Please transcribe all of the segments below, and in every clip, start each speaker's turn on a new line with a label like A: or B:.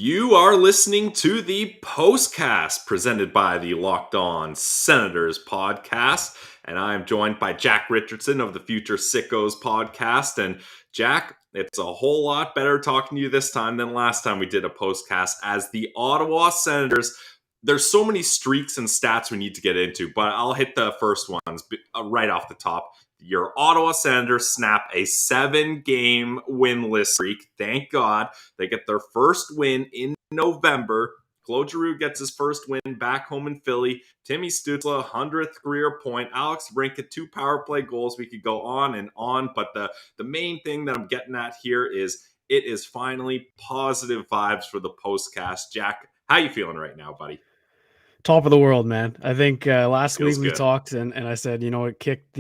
A: You are listening to the Postcast presented by the Locked On Senators podcast. And I'm joined by Jack Richardson of the Future Sickos podcast. And Jack, it's a whole lot better talking to you this time than last time we did a Postcast, as the Ottawa Senators. There's so many streaks and stats we need to get into, but I'll hit the first ones right off the top. Your Ottawa Senators snap a 7-game winless streak. Thank God. They get their first win in November. Claude Giroux gets his first win back home in Philly. Timmy Stützle, 100th career point. Alex Debrincat, 2 power play goals. We could go on and on, but the main thing that I'm getting at here is it is finally positive vibes for the Postcast. Jack, how you feeling right now, buddy?
B: Top of the world, man. I think last
A: Feels
B: week we
A: good.
B: talked and I said, it kicked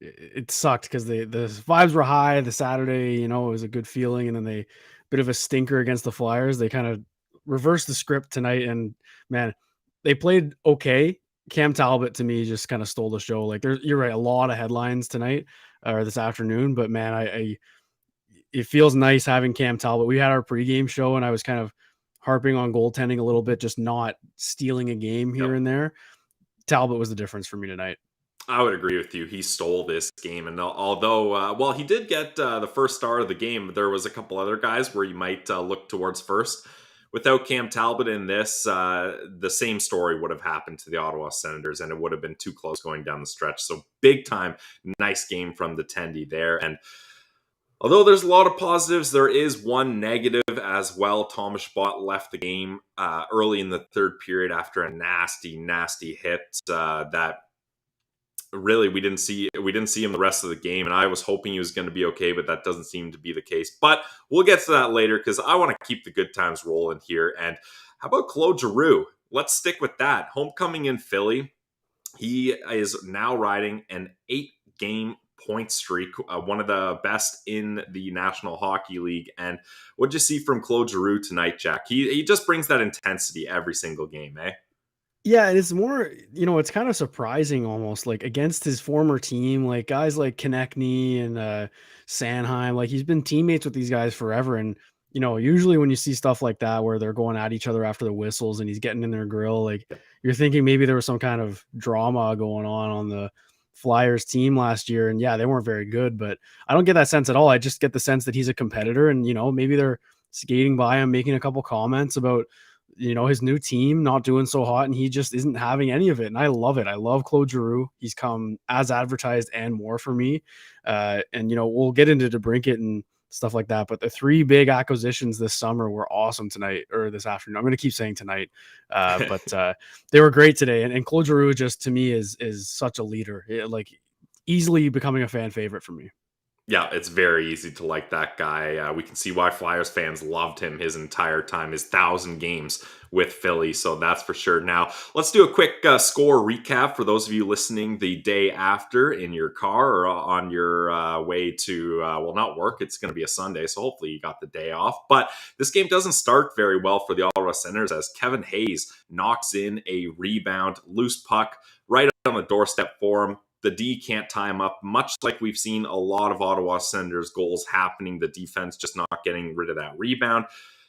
B: it sucked because the vibes were high. The Saturday, it was a good feeling, and then they bit of a stinker against the Flyers. They kind of reversed the script tonight, and man, they played okay. Cam Talbot to me just kind of stole the show. Like you're right, a lot of headlines tonight or this afternoon, but man, it feels nice having Cam Talbot. We had our pregame show, and I was kind of harping on goaltending a little bit, just not stealing a game here and there. Talbot was the difference for me tonight.
A: I would agree with you. He stole this game. And although, he did get the first star of the game, there was a couple other guys where you might look towards first. Without Cam Talbot in this, the same story would have happened to the Ottawa Senators, and it would have been too close going down the stretch. So big time, nice game from the Tendy there. And although there's a lot of positives, there is one negative as well. Thomas Chabot left the game early in the third period after a nasty hit that really we didn't see him the rest of the game, and I was hoping he was going to be okay, but that doesn't seem to be the case. But we'll get to that later because I want to keep the good times rolling here. And how about Claude Giroux? Let's stick with that. Homecoming in Philly. He is now riding an 8-game point streak, one of the best in the National Hockey League. And what'd you see from Claude Giroux tonight, Jack? He just brings that intensity every single game, eh?
B: Yeah, and it's more, it's kind of surprising almost, like against his former team, like guys like Konechny and Sanheim, like he's been teammates with these guys forever. And, usually when you see stuff like that where they're going at each other after the whistles and he's getting in their grill, like you're thinking maybe there was some kind of drama going on the Flyers team last year. And yeah, they weren't very good, but I don't get that sense at all. I just get the sense that he's a competitor, and, maybe they're skating by him, making a couple comments about his new team not doing so hot, and he just isn't having any of it. And I love it. I love Claude Giroux. He's come as advertised and more for me. And, we'll get into Debrincat and stuff like that, but the 3 big acquisitions this summer were awesome tonight, or this afternoon. I'm going to keep saying tonight. But they were great today. And Claude Giroux just, to me, is such a leader, like easily becoming a fan favorite for me.
A: Yeah, it's very easy to like that guy. We can see why Flyers fans loved him his entire time, his 1,000 games with Philly. So that's for sure. Now, let's do a quick score recap for those of you listening the day after in your car or on your way to, not work. It's going to be a Sunday, so hopefully you got the day off. But this game doesn't start very well for the Ottawa Senators as Kevin Hayes knocks in a rebound, loose puck right on the doorstep for him. The D can't tie him up, much like we've seen a lot of Ottawa Senators goals happening. The defense just not getting rid of that rebound.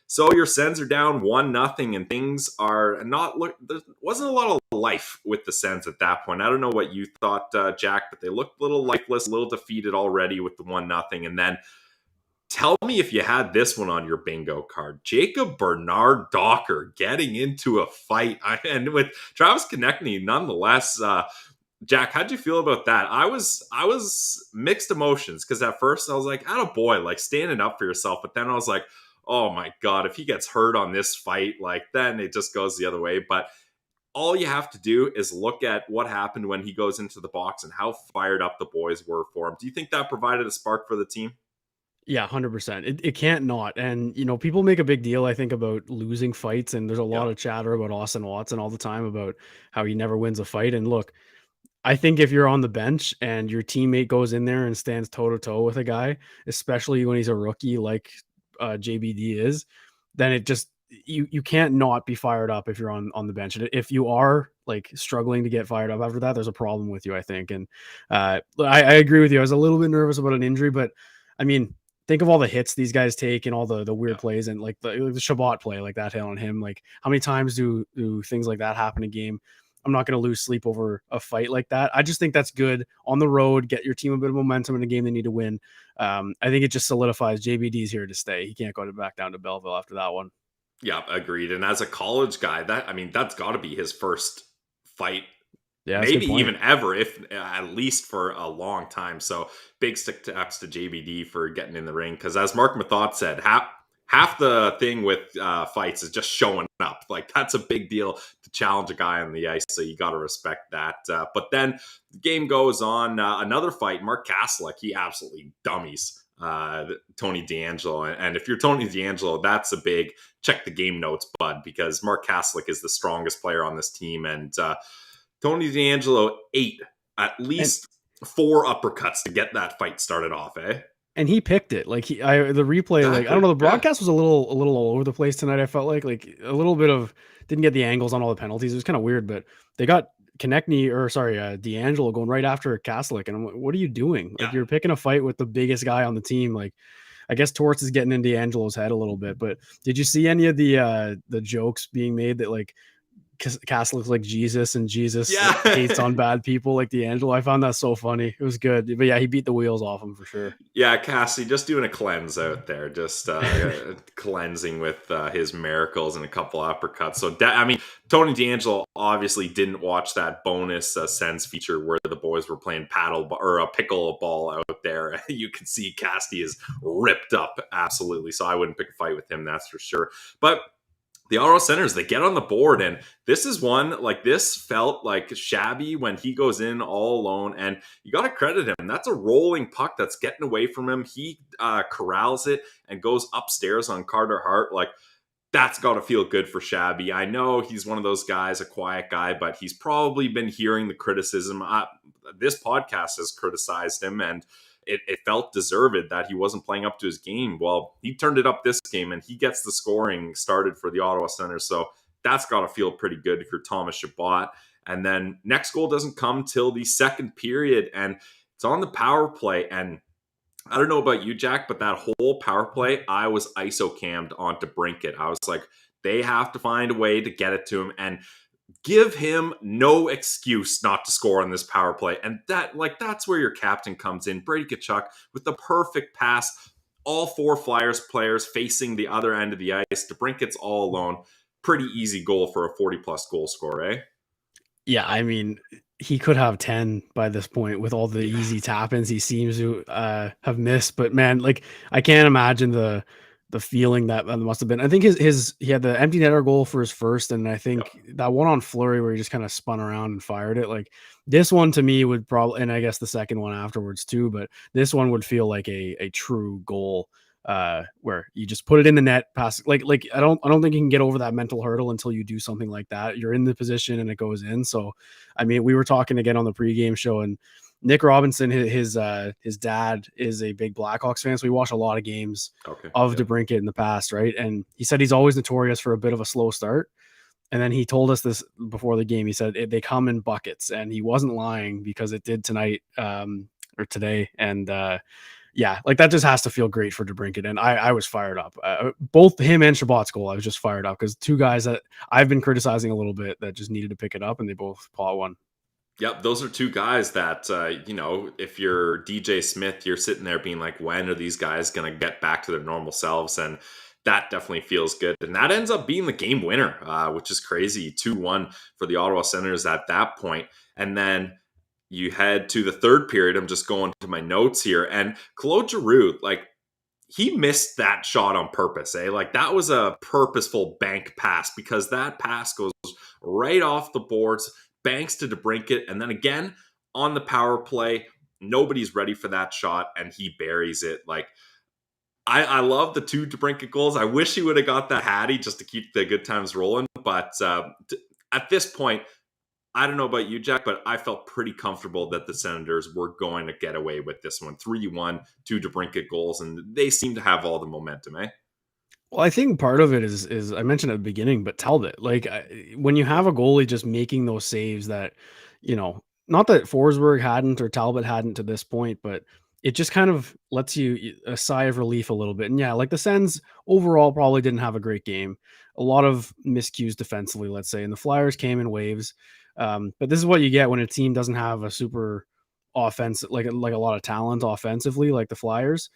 A: So your Sens are down 1-0, and things are not there wasn't a lot of life with the Sens at that point. I don't know what you thought, Jack, but they looked a little lifeless, a little defeated already with the 1-0. And then tell me if you had this one on your bingo card. Jacob Bernard-Docker getting into a fight. And with Travis Konechny, nonetheless, Jack, how'd you feel about that? I was mixed emotions because at first I was like, attaboy, like standing up for yourself. But then I was like, oh my God, if he gets hurt on this fight, like then it just goes the other way. But all you have to do is look at what happened when he goes into the box and how fired up the boys were for him. Do you think that provided a spark for the team?
B: Yeah, 100%. It can't not. And, people make a big deal, I think, about losing fights. And there's a lot of chatter about Austin Watson all the time about how he never wins a fight. And look, I think if you're on the bench and your teammate goes in there and stands toe-to-toe with a guy, especially when he's a rookie like JBD is, then it just you can't not be fired up if you're on the bench. And if you are like struggling to get fired up after that, there's a problem with you, I think. And I agree with you. I was a little bit nervous about an injury, but I mean, think of all the hits these guys take and all the weird plays and like the Shabbat play like that hit on him. Like how many times do things like that happen in a game? I'm not going to lose sleep over a fight like that. I just think that's good on the road. Get your team a bit of momentum in a game they need to win. I think it just solidifies JBD's here to stay. He can't go back down to Belleville after that one.
A: Yeah, agreed. And as a college guy, that's got to be his first fight,
B: Yeah, that's a
A: maybe
B: good point.
A: even ever, if at least for a long time. So big steps to JBD for getting in the ring. Because as Mark Mathot said, half the thing with fights is just showing up. Like that's a big deal to challenge a guy on the ice. So you got to respect that. But then the game goes on. Another fight, Mark Kaslick, he absolutely dummies Tony DeAngelo. And if you're Tony DeAngelo, that's a big check the game notes, bud, because Mark Kaslick is the strongest player on this team. And Tony DeAngelo ate at least 4 uppercuts to get that fight started off, eh?
B: And he picked it. Like the replay,
A: exactly.
B: like I don't know, the broadcast was a little all over the place tonight. I felt like a little bit of didn't get the angles on all the penalties. It was kind of weird, but they got DeAngelo going right after Kaslick, and I'm like, what are you doing? Like you're picking a fight with the biggest guy on the team. Like I guess Torts is getting in DeAngelo's head a little bit. But did you see any of the jokes being made that like Cass looks like Jesus and Jesus hates on bad people like DeAngelo? I found that so funny. It was good. But yeah, he beat the wheels off him for sure.
A: Yeah, Cassie just doing a cleanse out there, just cleansing with his miracles and a couple uppercuts. So, Tony DeAngelo obviously didn't watch that bonus Sens feature where the boys were playing pickleball out there. You can see Cassie is ripped up, absolutely. So I wouldn't pick a fight with him, that's for sure. But the Ottawa Senators, they get on the board, and this is one, like, this felt like Shabby when he goes in all alone, and you got to credit him. That's a rolling puck that's getting away from him. He corrals it and goes upstairs on Carter Hart. Like, that's got to feel good for Shabby. I know he's one of those guys, a quiet guy, but he's probably been hearing the criticism. This podcast has criticized him, and it felt deserved that he wasn't playing up to his game. Well, he turned it up this game, and he gets the scoring started for the Ottawa Senators. So that's got to feel pretty good if you're Thomas Chabot. And then next goal doesn't come till the second period, and it's on the power play. And I don't know about you, Jack, but that whole power play, I was ISO-cammed onto Debrincat. I was like, they have to find a way to get it to him and give him no excuse not to score on this power play. And that's where your captain comes in. Brady Tkachuk with the perfect pass. All 4 Flyers players facing the other end of the ice. Debrincat's all alone. Pretty easy goal for a 40-plus goal score, eh?
B: Yeah, I mean, he could have 10 by this point with all the easy tap-ins he seems to have missed. But man, like I can't imagine the feeling that must have been. I think he had the empty netter goal for his first, and I think that one on Fleury where he just kind of spun around and fired it. Like this one to me would probably, and I guess the second one afterwards too, but this one would feel like a true goal. Where you just put it in the net, pass like I don't think you can get over that mental hurdle until you do something like that. You're in the position and it goes in. So, I mean, we were talking again on the pregame show, and Nick Robinson, his dad is a big Blackhawks fan, so we watch a lot of games of Debrincat in the past, right? And he said he's always notorious for a bit of a slow start. And then he told us this before the game. He said they come in buckets, and he wasn't lying because it did tonight or today. And yeah, like that just has to feel great for Debrincat. And I was fired up. Both him and Chabot's goal, I was just fired up because 2 guys that I've been criticizing a little bit that just needed to pick it up, and they both caught one.
A: Yep, those are 2 guys that, if you're DJ Smith, you're sitting there being like, when are these guys going to get back to their normal selves? And that definitely feels good. And that ends up being the game winner, which is crazy. 2-1 for the Ottawa Senators at that point. And then you head to the third period. I'm just going to my notes here. And Claude Giroux, like, he missed that shot on purpose, eh? Like, that was a purposeful bank pass because that pass goes right off the boards, banks to Debrincat, and then again on the power play, nobody's ready for that shot, and he buries it. Like, I love the 2 Debrincat goals. I wish he would have got that Hattie just to keep the good times rolling. But at this point, I don't know about you, Jack, but I felt pretty comfortable that the Senators were going to get away with this one. 3-1, 2 Debrincat goals, and they seem to have all the momentum, eh?
B: Well, I think part of it is I mentioned at the beginning, but Talbot, like when you have a goalie just making those saves that, not that Forsberg hadn't or Talbot hadn't to this point, but it just kind of lets you a sigh of relief a little bit. And yeah, like the Sens overall probably didn't have a great game. A lot of miscues defensively, let's say, and the Flyers came in waves. But this is what you get when a team doesn't have a super offense, like a lot of talent offensively, like the Flyers.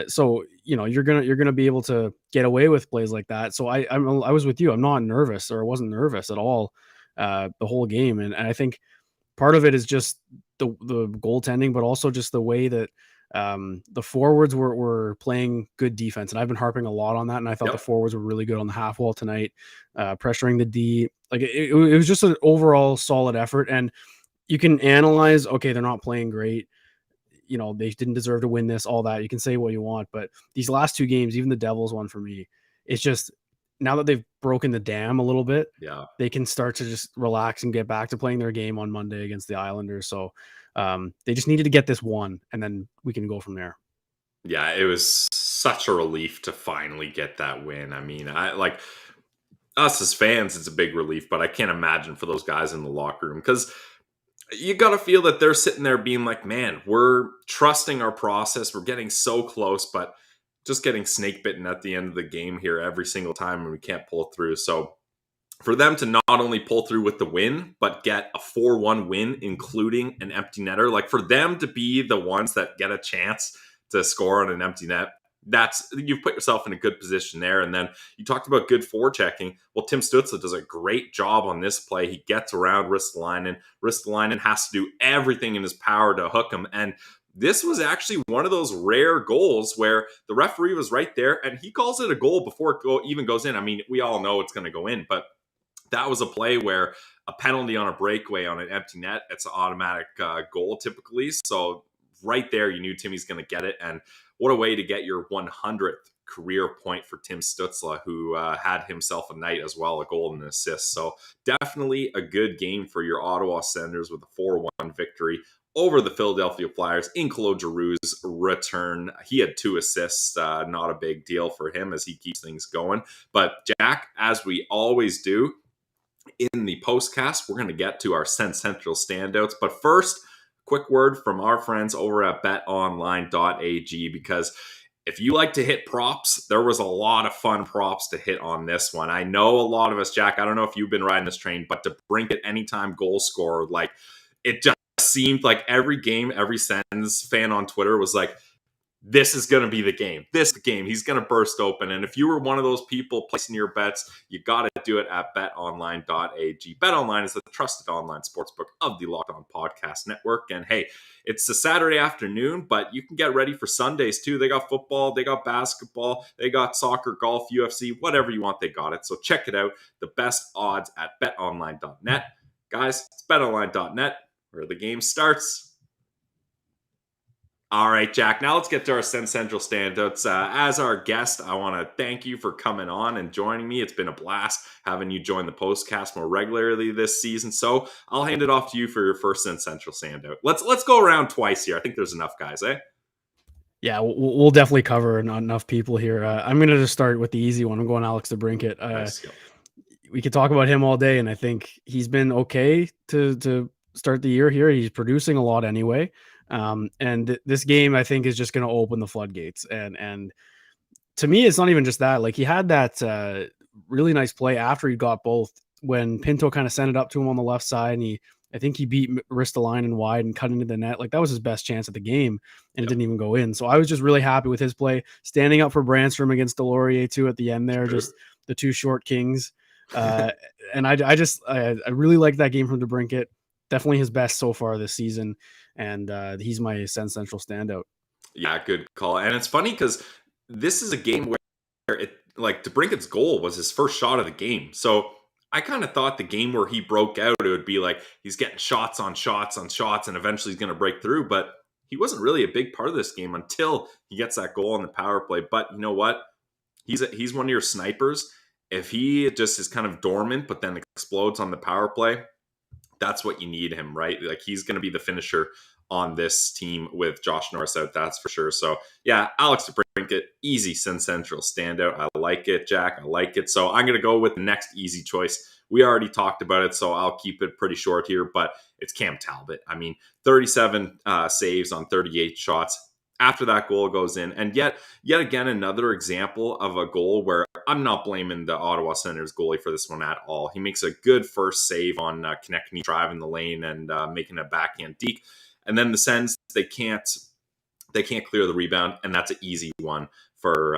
B: So you're gonna be able to get away with plays like that. So I was with you. I'm not nervous, or I wasn't nervous at all the whole game, and I think part of it is just the goaltending, but also just the way that the forwards were playing good defense. And I've been harping a lot on that. And I thought the
A: Yep.
B: forwards were really good on the half wall tonight, pressuring the D. Like it was just an overall solid effort. And you can analyze, okay, they're not playing great. They didn't deserve to win this, all that. You can say what you want, but these last two games, even the Devils one for me, it's just now that they've broken the dam a little bit,
A: Yeah.
B: they can start to just relax and get back to playing their game on Monday against the Islanders. So they just needed to get this one, and then we can go from there.
A: Yeah, it was such a relief to finally get that win. I mean, I like us as fans, it's a big relief, but I can't imagine for those guys in the locker room because you got to feel that they're sitting there being like, man, we're trusting our process. We're getting so close, but just getting snake bitten at the end of the game here every single time and we can't pull through. So for them to not only pull through with the win, but get a 4-1 win, including an empty netter, like for them to be the ones that get a chance to score on an empty net, you've put yourself in a good position there. And then you talked about good forechecking. Well, Tim Stützle does a great job on this play. He gets around Ristolainen. Ristolainen has to do everything in his power to hook him. And this was actually one of those rare goals where the referee was right there and he calls it a goal before it even goes in. I mean, we all know it's going to go in, but that was a play where a penalty on a breakaway on an empty net, it's an automatic goal typically. So right there, you knew Timmy's going to get it. And what a way to get your 100th career point for Tim Stützle, who had himself a night as well, a goal and an assist. So definitely a good game for your Ottawa Senators with a 4-1 victory over the Philadelphia Flyers in Claude Giroux's return. He had 2 assists, not a big deal for him as he keeps things going. But Jack, as we always do, in the postcast, we're going to get to our Sens Central standouts. But first, quick word from our friends over at betonline.ag, because if you like to hit props, there was a lot of fun props to hit on this one. I know a lot of us, Jack, I don't know if you've been riding this train, but Debrincat anytime goal scorer, like it just seemed like every game, every Sens fan on Twitter was like, this is going to be the game. This game, he's going to burst open. And if you were one of those people placing your bets, you got to do it at betonline.ag. BetOnline is the trusted online sportsbook of the Locked On Podcast Network. And hey, it's a Saturday afternoon, but you can get ready for Sundays too. They got football, they got basketball, they got soccer, golf, UFC, whatever you want, they got it. So check it out. The best odds at betonline.net. Guys, it's betonline.net where the game starts. All right, Jack, now let's get to our Sens Central standouts. As our guest, I want to thank you for coming on and joining me. It's been a blast having you join the postcast more regularly this season. So I'll hand it off to you for your first Sens Central standout. Let's go around twice here. I think there's enough guys, eh?
B: Yeah, we'll definitely cover enough people here. I'm going to just start with the easy one. I'm going Alex Debrincat.
A: Nice.
B: We could talk about him all day, and I think he's been okay to start the year here. He's producing a lot anyway. And this game, I think, is just going to open the floodgates. And to me, it's not even just that. Like he had that really nice play after he got both when Pinto kind of sent it up to him on the left side, and I think he beat Ristolainen wide and cut into the net. Like that was his best chance at the game, and it didn't even go in. So I was just really happy with his play, standing up for Brandstrom against Delorier too at the end there. Just the 2 short kings. And I really like that game from Debrincat. Definitely his best so far this season. And he's my Sens Central standout.
A: Yeah, good call. And it's funny because this is a game where Debrincat's goal was his first shot of the game. So I kind of thought the game where he broke out, it would be like he's getting shots on shots on shots and eventually he's going to break through. But he wasn't really a big part of this game until he gets that goal on the power play. But you know what? He's one of your snipers. If he just is kind of dormant but then explodes on the power play, that's what you need him, right? Like he's going to be the finisher on this team with Josh Norris out, that's for sure. So yeah, Alex Debrincat, easy Sens Central standout. I like it, Jack. I like it. So I'm going to go with the next easy choice, We already talked about it, so I'll keep it pretty short here, but it's Cam Talbot. I mean, 37 saves on 38 shots. After that goal goes in, and yet again, another example of a goal where I'm not blaming the Ottawa Senators goalie for this one at all. He makes a good first save on Konechny driving the lane and making a backhand deke. And then the Sens, they can't clear the rebound, and that's an easy one for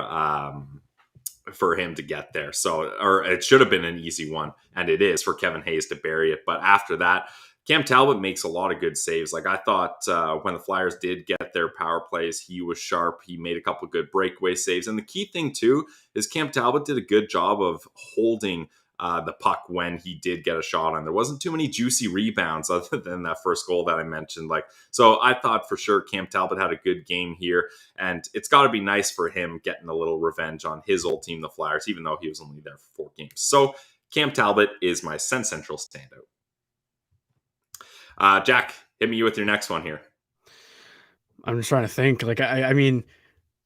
A: him to get there. So, or it should have been an easy one, and it is for Kevin Hayes to bury it. But after that, Cam Talbot makes a lot of good saves. Like I thought when the Flyers did get their power plays, he was sharp. He made a couple good breakaway saves. And the key thing, too, is Cam Talbot did a good job of holding the puck when he did get a shot on. There wasn't too many juicy rebounds other than that first goal that I mentioned. So I thought for sure Cam Talbot had a good game here, and it's got to be nice for him getting a little revenge on his old team, the Flyers, even though he was only there for 4 games. So Cam Talbot is my Sens Central standout. Jack, hit me with your next one here.
B: I'm just trying to think. I mean,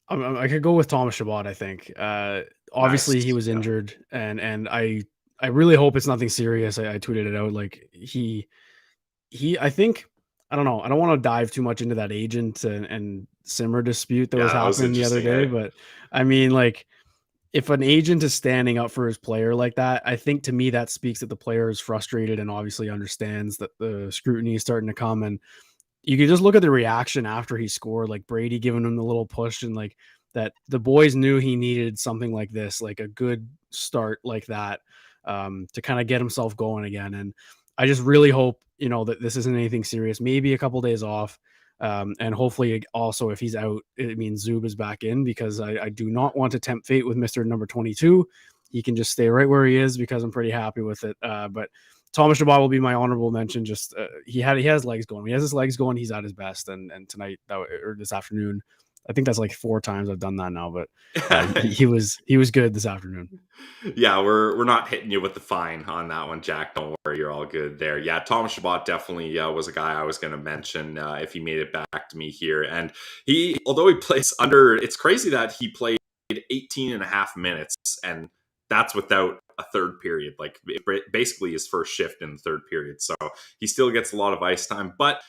B: I could go with Thomas Chabot. I think obviously
A: Nice.
B: He was injured, and I really hope it's nothing serious. I tweeted it out. Like I think, I don't know. I don't want to dive too much into that agent and Simmer dispute that was happening the other day, but I mean, like, if an agent is standing up for his player like that, I think to me that speaks that the player is frustrated and obviously understands that the scrutiny is starting to come. And you can just look at the reaction after he scored, like Brady giving him the little push, and like that the boys knew he needed something like this, like a good start like that, to kind of get himself going again. And I just really hope, that this isn't anything serious, maybe a couple days off. And hopefully also if he's out, it means Zub is back in, because I do not want to tempt fate with Mr. number 22. He can just stay right where he is because I'm pretty happy with it. But Thomas Chabot will be my honorable mention. Just he has legs going. When he has his legs going, he's at his best. And tonight or this afternoon, I think that's like 4 times I've done that now. But he was good this afternoon.
A: Yeah, we're not hitting you with the fine on that one, Jack. Don't worry, you're all good there. Yeah, Thomas Chabot definitely was a guy I was going to mention if he made it back to me here. And although he plays under, it's crazy that he played 18 and a half minutes, and that's without a third period. Like basically his first shift in the third period. So he still gets a lot of ice time. But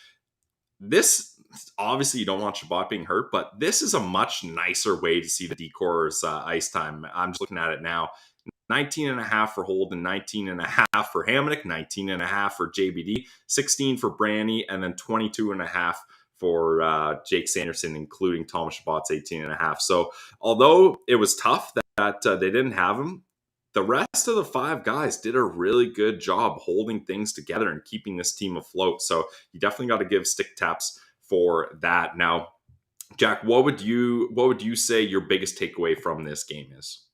A: this, obviously you don't want Chabot being hurt, but this is a much nicer way to see the Decor's ice time. I'm just looking at it now. 19 and a half for Holden, 19 and a half for Hamonic, 19 and a half for JBD, 16 for Branny, and then 22 and a half for Jake Sanderson, including Thomas Chabot's 18 and a half. So although it was tough that they didn't have him, the rest of the 5 guys did a really good job holding things together and keeping this team afloat. So you definitely got to give stick taps for that. Now, Jack, what would you say your biggest takeaway from this game is?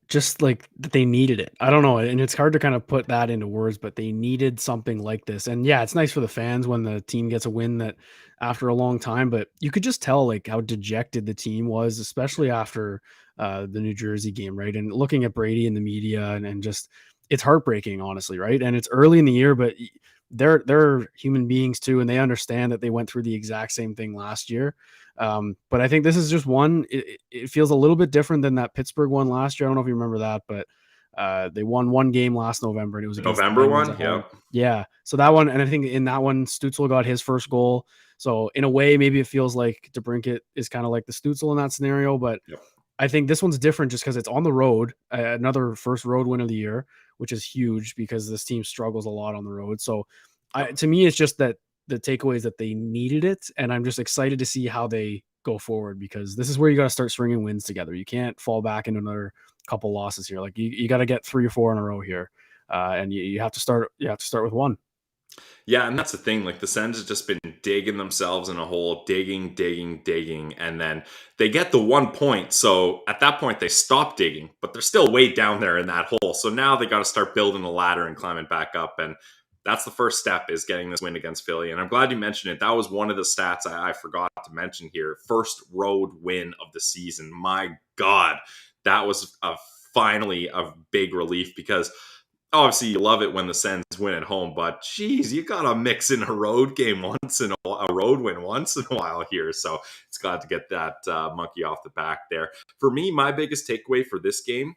B: Just like that they needed it. I don't know. And it's hard to kind of put that into words, but they needed something like this. And yeah, it's nice for the fans when the team gets a win that after a long time, but you could just tell like how dejected the team was, especially after the New Jersey game. Right. And looking at Brady in the media and just, it's heartbreaking, honestly. Right. And it's early in the year, but they're human beings too. And they understand that they went through the exact same thing last year. But I think this is just one. It feels a little bit different than that Pittsburgh one last year. I don't know if you remember that, but they won one game last November, and it was against
A: November one.
B: Yeah. So that one, and I think in that one, Stützle got his first goal. So in a way, maybe it feels like Debrincat is kind of like the Stützle in that scenario. But I think this one's different just because it's on the road, another first road win of the year, which is huge because this team struggles a lot on the road. So to me, it's just that the takeaway is that they needed it, and I'm just excited to see how they go forward, because this is where you got to start stringing wins together. You can't fall back into another couple losses here. Like you got to get 3 or 4 in a row here, and you have to start. You have to start with 1.
A: Yeah, and that's the thing. Like the Sens have just been digging themselves in a hole, digging, and then they get the 1 point. So at that point, they stop digging, but they're still way down there in that hole. So now they got to start building a ladder and climbing back up. And that's the first step, is getting this win against Philly. And I'm glad you mentioned it. That was one of the stats I forgot to mention here. First road win of the season. My God, that was finally a big relief, because obviously you love it when the Sens win at home, but geez, you gotta mix in a road game a road win once in a while here. So it's glad to get that monkey off the back there. For me, my biggest takeaway for this game,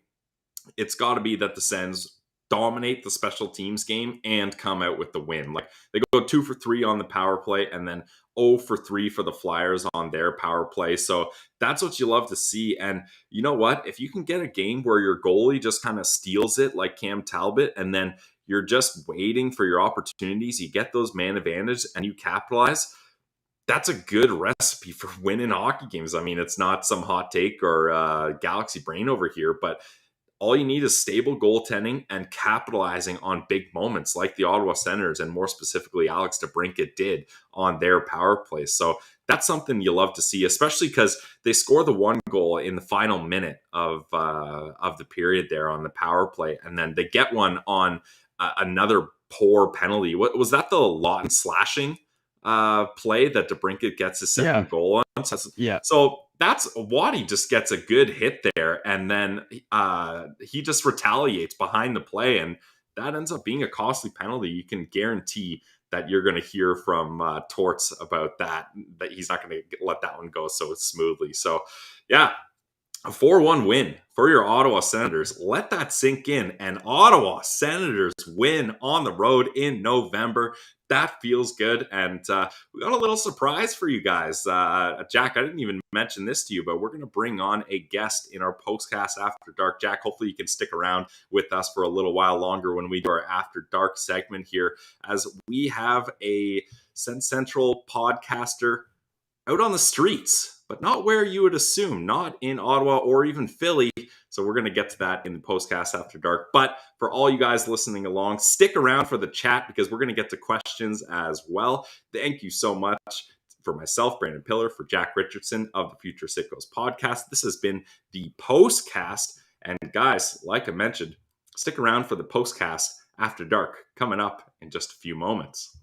A: it's got to be that the Sens dominate the special teams game and come out with the win. Like they go 2 for 3 on the power play and then 0 for 3 for the Flyers on their power play. So that's what you love to see. And you know what? If you can get a game where your goalie just kind of steals it like Cam Talbot, and then you're just waiting for your opportunities, you get those man advantage and you capitalize, that's a good recipe for winning hockey games. I mean, it's not some hot take or galaxy brain over here, but all you need is stable goaltending and capitalizing on big moments like the Ottawa Senators and more specifically Alex Debrincat did on their power play. So that's something you love to see, especially because they score the one goal in the final minute of the period there on the power play, and then they get one on another poor penalty. What was that? The Lawton slashing play that Debrincat gets his second goal on. So that's Waddy just gets a good hit there, and then he just retaliates behind the play, and that ends up being a costly penalty. You can guarantee that you're going to hear from Torts about that he's not going to let that one go so smoothly. So, yeah, a 4-1 win for your Ottawa Senators. Let that sink in. And Ottawa Senators win on the road in November. That feels good. And we got a little surprise for you guys. Jack, I didn't even mention this to you, but we're going to bring on a guest in our Postcast After Dark. Jack, hopefully you can stick around with us for a little while longer when we do our After Dark segment here, as we have a Sens Central podcaster out on the streets, but not where you would assume, not in Ottawa or even Philly. So we're going to get to that in the Postcast After Dark. But for all you guys listening along, stick around for the chat because we're going to get to questions as well. Thank you so much for myself, Brandon Piller, for Jack Richardson of the Future Sickos podcast. This has been the Postcast. And guys, like I mentioned, stick around for the Postcast After Dark coming up in just a few moments.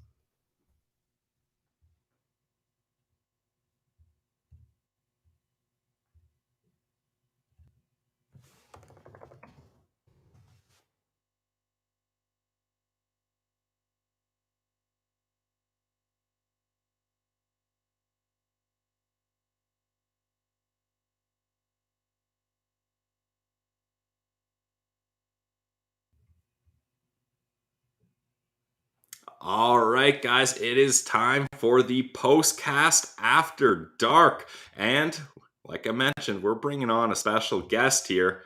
A: All right, guys, it is time for the Postcast After Dark. And like I mentioned, we're bringing on a special guest here.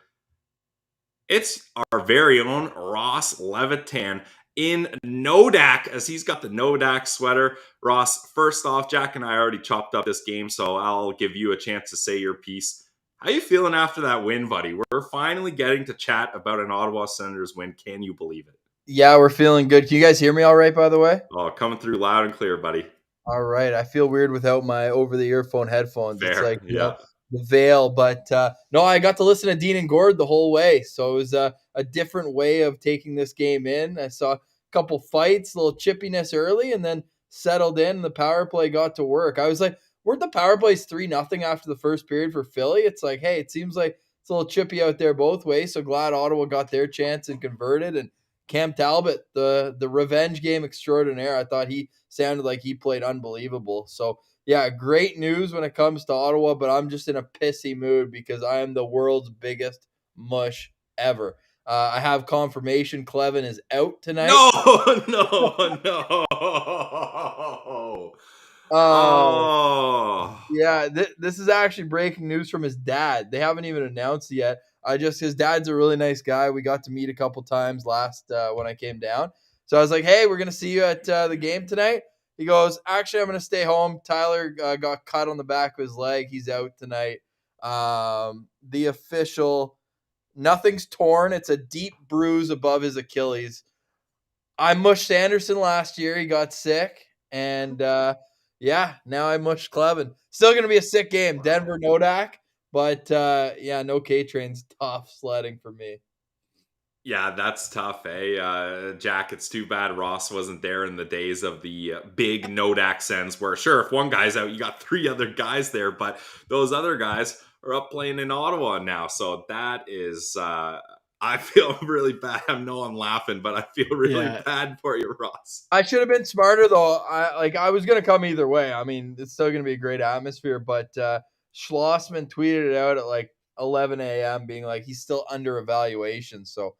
A: It's our very own Ross Levitan in Nodak, as he's got the Nodak sweater. Ross, first off, Jack and I already chopped up this game, so I'll give you a chance to say your piece. How you feeling after that win, buddy? We're finally getting to chat about an Ottawa Senators win. Can you believe it?
C: Yeah, we're feeling good. Can you guys hear me all right, by the way?
A: Oh, coming through loud and clear, buddy.
C: All right. I feel weird without my over-the-earphone headphones.
A: Fair.
C: It's like,
A: yeah.
C: The veil. But no, I got to listen to Dean and Gord the whole way. So it was a different way of taking this game in. I saw a couple fights, a little chippiness early, and then settled in. The power play got to work. I was like, weren't the power plays 3-0 after the first period for Philly? It's like, hey, it seems like it's a little chippy out there both ways. So glad Ottawa got their chance and converted. And Cam Talbot, the revenge game extraordinaire. I thought he sounded like he played unbelievable. So, yeah, great news when it comes to Ottawa, but I'm just in a pissy mood because I am the world's biggest mush ever. I have confirmation Clevin is out tonight.
A: No. Oh.
C: Yeah, this is actually breaking news from his dad. They haven't even announced it yet. His dad's a really nice guy. We got to meet a couple times last when I came down. So I was like, hey, we're going to see you at the game tonight. He goes, actually, I'm going to stay home. Tyler got cut on the back of his leg. He's out tonight. The official, nothing's torn. It's a deep bruise above his Achilles. I mushed Sanderson last year. He got sick. And, now I mushed Clevin. Still going to be a sick game. Denver, Nodak. But, no K-Train's tough sledding for me.
A: Yeah, that's tough, eh? Jack, it's too bad Ross wasn't there in the days of the big Nodak Sens where, sure, if one guy's out, you got 3 other guys there, but those other guys are up playing in Ottawa now. So that is, I feel really bad. I know I'm laughing, but I feel really bad for you, Ross.
C: I should have been smarter, though. I was going to come either way. I mean, it's still going to be a great atmosphere, but Schlossman tweeted it out at like 11 a.m. being like, he's still under evaluation. So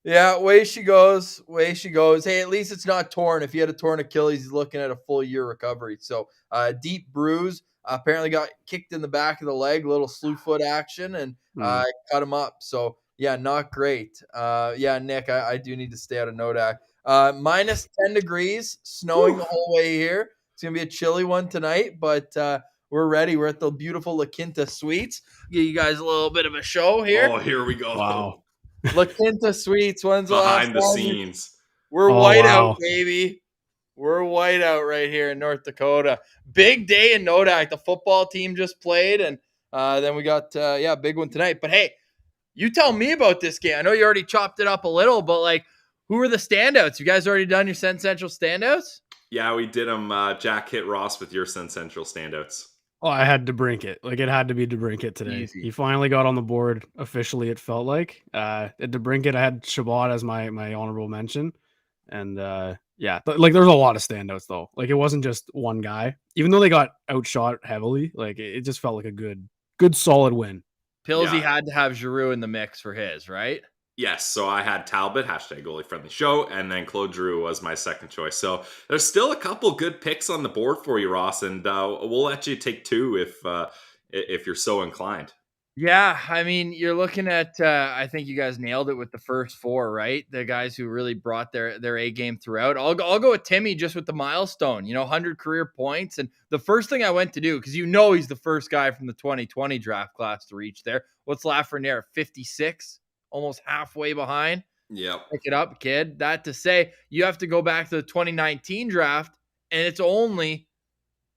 C: Yeah, way she goes. Way she goes. Hey, at least it's not torn. If he had a torn Achilles, he's looking at a full year recovery. So, deep bruise. Apparently got kicked in the back of the leg, little slew foot action, and
B: Mm.
C: cut him up. So, yeah, not great. Yeah, Nick, I do need to stay out of Nodak. Minus 10 degrees, snowing the whole way here. It's going to be a chilly one tonight, but we're ready. We're at the beautiful La Quinta Suites. Give you guys a little bit of a show here.
A: Oh, here we go.
B: Wow.
C: La Quinta Suites. When's the last
A: Behind the
C: time
A: scenes.
C: we're
B: Oh,
C: white out,
B: wow.
C: baby. We're white out right here in North Dakota. Big day in Nodak. The football team just played, and then we got big one tonight. But hey, you tell me about this game. I know you already chopped it up a little, but like, who are the standouts? You guys already done your Sens Central standouts?
A: Yeah, we did them. Jack hit Ross with your Sens Central standouts.
B: Oh, I had Debrincat. Like, it had to be Debrincat today.
C: Easy.
B: He finally got on the board officially, it felt like. At Debrincat, I had Shabbat as my honorable mention. And like there's a lot of standouts though. Like, it wasn't just one guy. Even though they got outshot heavily, like it just felt like a good solid win.
C: Pillsy
A: Yeah.
C: had to have Giroux in the mix for his, right?
A: Yes, so I had Talbot, hashtag goalie friendly show, and then Claude Giroux was my second choice. So there's still a couple good picks on the board for you, Ross, and we'll let you take two if you're so inclined.
C: Yeah, I mean, you're looking at. I think you guys nailed it with the first four, right? The guys who really brought their A game throughout. I'll go with Timmy just with the milestone. 100 career points, and the first thing I went to do, because he's the first guy from the 2020 draft class to reach there. What's Lafreniere? 56, almost halfway behind.
A: Yep.
C: Pick it up, kid. That to say, you have to go back to the 2019 draft, and it's only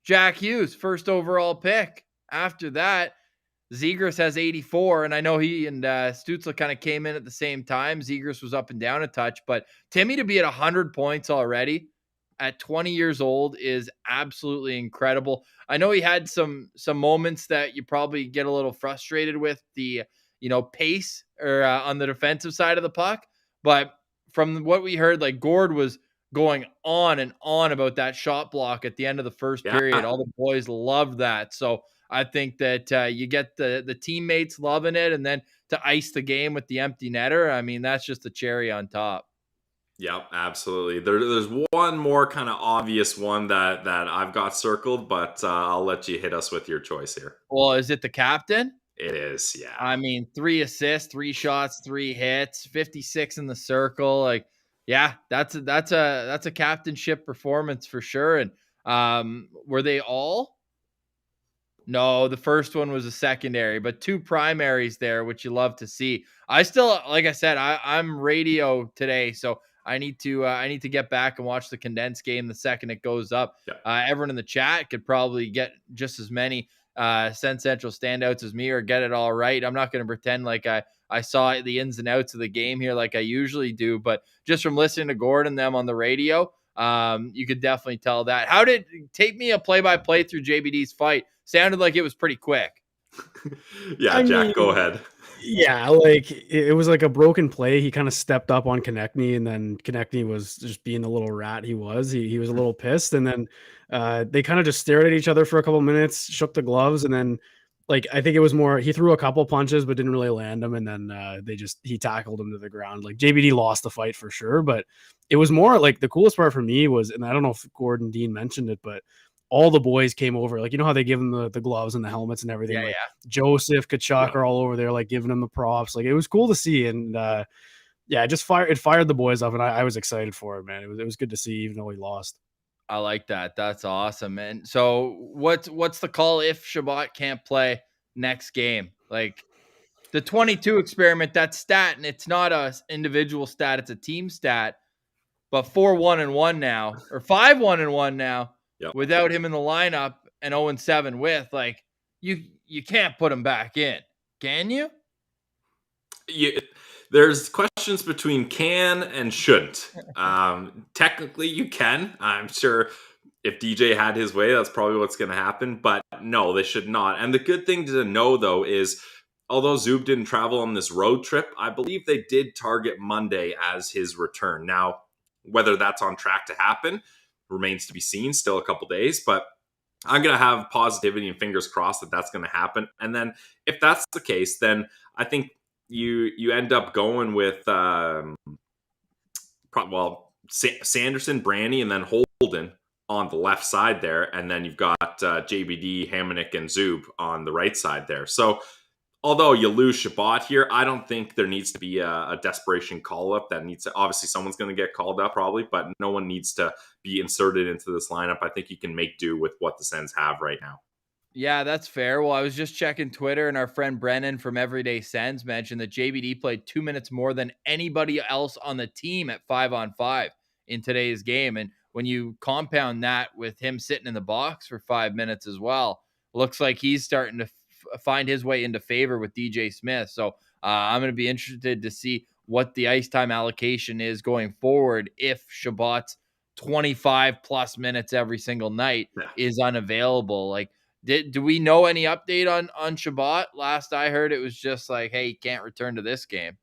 C: Jack Hughes, first overall pick. After that, Zegras has 84, and I know he and Stützle kind of came in at the same time. Zegras was up and down a touch, but Timmy to be at 100 points already at 20 years old is absolutely incredible. I know he had some moments that you probably get a little frustrated with the pace or on the defensive side of the puck, but from what we heard, like Gord was going on and on about that shot block at the end of the first period. All the boys loved that. So I think that you get the teammates loving it, and then to ice the game with the empty netter, I mean, that's just the cherry on top.
A: Yep, absolutely. There's one more kind of obvious one that I've got circled, but I'll let you hit us with your choice here.
C: Well, is it the captain?
A: It is, yeah.
C: I mean, 3 assists, 3 shots, 3 hits, 56 in the circle. Like, yeah, that's a captainship performance for sure. And were they all? No, the first one was a secondary, but 2 primaries there, which you love to see. I still, like I said, I'm radio today, so I need to get back and watch the condensed game the second it goes up.
A: Yeah.
C: Everyone in the chat could probably get just as many Sens Central standouts as me or get it all right. I'm not going to pretend like I saw the ins and outs of the game here like I usually do, but just from listening to Gordon and them on the radio, you could definitely tell that. Take me a play-by-play through JBD's fight? Sounded like it was pretty quick.
A: Yeah, Jack, go ahead.
B: Yeah, like it was like a broken play. He kind of stepped up on Konechny, and then Konechny was just being the little rat he was. He was a little pissed, and then they kind of just stared at each other for a couple minutes, shook the gloves, and then like I think it was more he threw a couple punches but didn't really land them, and then he tackled him to the ground. Like JBD lost the fight for sure, but it was more like the coolest part for me was, and I don't know if Gordon Dean mentioned it, but all the boys came over. Like, how they give them the gloves and the helmets and everything.
C: Yeah,
B: like Joseph, Kachuk are all over there, like giving them the props. Like, it was cool to see. And it fired the boys up, and I was excited for it, man. It was good to see, even though he lost.
C: I like that. That's awesome. And so what's the call if Shabbat can't play next game? Like the 22 experiment, that stat, and it's not a individual stat, it's a team stat, but 4-1-1 now, or 5-1-1 now. Yep. Without him in the lineup and 0-7 with, like, you can't put him back in, can you?
A: There's questions between can and shouldn't. Technically, you can. I'm sure if DJ had his way, that's probably what's going to happen. But no, they should not. And the good thing to know, though, is although Zub didn't travel on this road trip, I believe they did target Monday as his return. Now, whether that's on track to happen remains to be seen, still a couple days, but I'm going to have positivity and fingers crossed that that's going to happen. And then if that's the case, then I think, you end up going with Sanderson, Branny, and then Holden on the left side there, and then you've got JBD, Hamonic, and Zub on the right side there. So although you lose Shabbat here, I don't think there needs to be a desperation call-up that needs to... Obviously, someone's going to get called up probably, but no one needs to be inserted into this lineup. I think you can make do with what the Sens have right now.
C: Yeah, that's fair. Well, I was just checking Twitter, and our friend Brennan from Everyday Sens mentioned that JBD played 2 minutes more than anybody else on the team at 5-on-5 in today's game. And when you compound that with him sitting in the box for 5 minutes as well, looks like he's starting to find his way into favor with DJ Smith. So I'm going to be interested to see what the ice time allocation is going forward if Shabbat's 25 plus minutes every single night is unavailable. Like, do we know any update on Shabbat? Last I heard, it was just like, hey, he can't return to this game.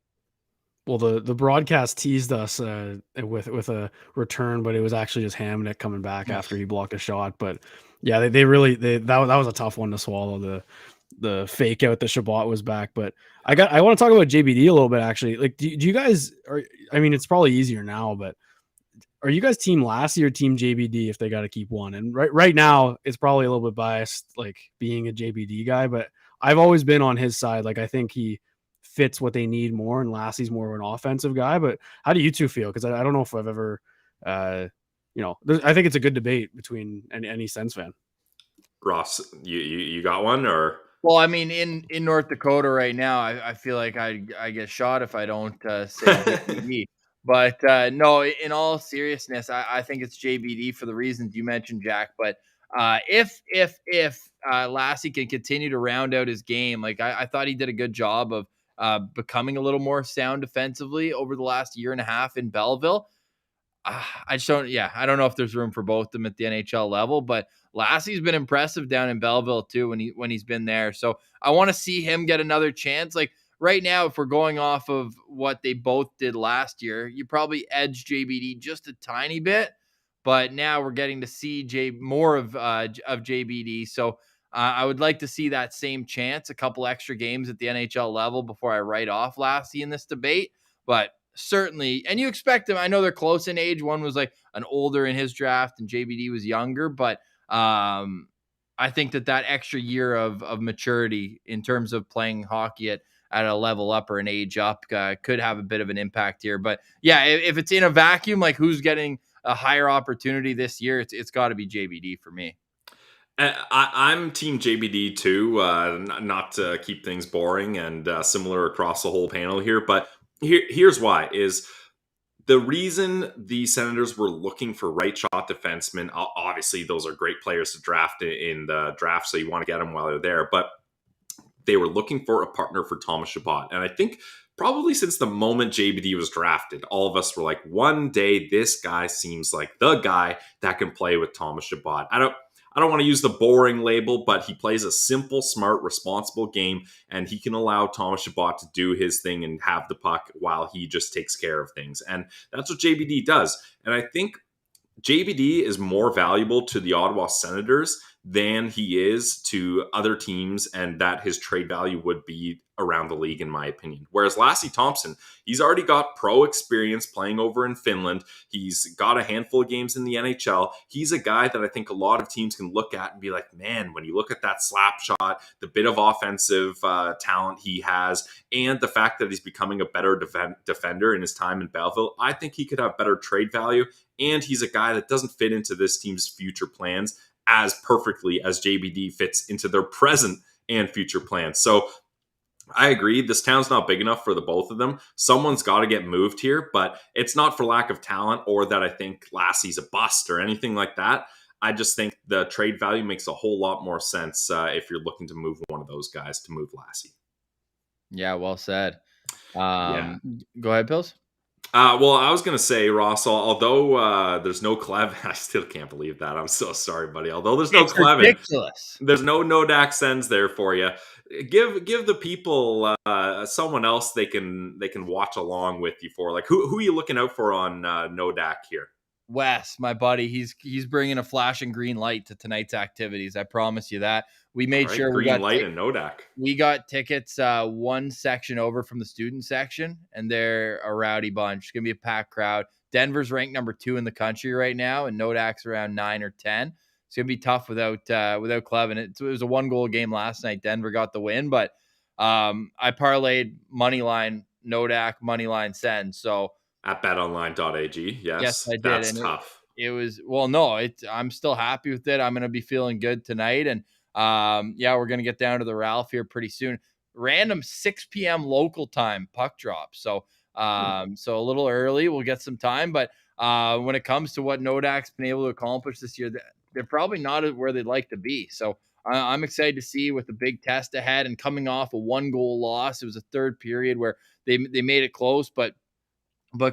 B: Well, the broadcast teased us with a return, but it was actually just Hamonic coming back after he blocked a shot. But yeah, that was a tough one to swallow, the fake out that Shabbat was back. But I want to talk about JBD a little bit actually. Like, do you guys I mean, it's probably easier now, but are you guys team Lassie or team JBD if they got to keep one? And right now it's probably a little bit biased, like being a JBD guy, but I've always been on his side. Like, I think he fits what they need more, and Lassie's more of an offensive guy. But how do you two feel? Because I don't know if I've ever, I think it's a good debate between any Sens fan.
A: Ross, you got one? Or
C: well, I mean, in North Dakota right now, I feel like I get shot if I don't say JBD. But no, in all seriousness, I think it's JBD for the reasons you mentioned, Jack. But if Lassie can continue to round out his game, like I thought he did a good job of becoming a little more sound defensively over the last year and a half in Belleville. I don't know if there's room for both of them at the NHL level, but Lassie's been impressive down in Belleville too when he's been there. So I want to see him get another chance. Like right now, if we're going off of what they both did last year, you probably edge JBD just a tiny bit, but now we're getting to see more of JBD. So I would like to see that same chance, a couple extra games at the NHL level before I write off Lassie in this debate. But certainly, and you expect him. I know they're close in age. One was like an older in his draft, and JBD was younger. But I think that extra year of maturity in terms of playing hockey at a level up or an age up could have a bit of an impact here. But yeah, if it's in a vacuum, like who's getting a higher opportunity this year, it's got to be JBD for me.
A: I'm team JBD too, not to keep things boring and similar across the whole panel here, but here's why. Is the reason the Senators were looking for right shot defensemen. Obviously, those are great players to draft in the draft, so you want to get them while they're there, but they were looking for a partner for Thomas Chabot. And I think probably since the moment JBD was drafted, all of us were like, one day this guy seems like the guy that can play with Thomas Chabot. I don't want to use the boring label, but he plays a simple, smart, responsible game, and he can allow Thomas Chabot to do his thing and have the puck while he just takes care of things. And that's what JBD does. And I think JBD is more valuable to the Ottawa Senators than he is to other teams, and that his trade value would be around the league, in my opinion. Whereas Lassie Thompson, he's already got pro experience playing over in Finland. He's got a handful of games in the NHL. He's a guy that I think a lot of teams can look at and be like, man, when you look at that slap shot, the bit of offensive talent he has, and the fact that he's becoming a better defender in his time in Belleville, I think he could have better trade value. And he's a guy that doesn't fit into this team's future plans as perfectly as JBD fits into their present and future plans. So I agree, this town's not big enough for the both of them. Someone's got to get moved here, but it's not for lack of talent or that I think Lassie's a bust or anything like that. I just think the trade value makes a whole lot more sense if you're looking to move one of those guys to move Lassie.
C: Yeah, well said. Go ahead, Pills.
A: Well, I was going to say, Ross, although there's no Clevin, I still can't believe that. I'm so sorry, buddy. Although there's no Clevin,
C: ridiculous.
A: There's no Nodak Sens there for you. Give the people someone else they can watch along with you for. Like, who are you looking out for on Nodak here?
C: Wes, my buddy, he's bringing a flashing green light to tonight's activities. I promise you that. We
A: All
C: made
A: right,
C: sure
A: green light and Nodak.
C: we got tickets one section over from the student section, and they're a rowdy bunch. It's gonna be a packed crowd. Denver's ranked number 2 in the country right now, and Nodak's around 9 or 10. It's gonna be tough without Clevin. It was a 1-goal game last night. Denver got the win, but I parlayed money line Nodak, money line Sens. So
A: At betonline.ag,
C: yes,
A: yes,
C: I did.
A: that's
C: And
A: tough.
C: it was, well, no, I'm still happy with it. I'm going to be feeling good tonight. And yeah, we're going to get down to the Ralph here pretty soon. Random 6 p.m. local time puck drop. So, so a little early, we'll get some time. But when it comes to what Nodak's been able to accomplish this year, they're probably not where they'd like to be. So I'm excited to see with the big test ahead and coming off a 1-goal loss. It was a third period where they made it close, but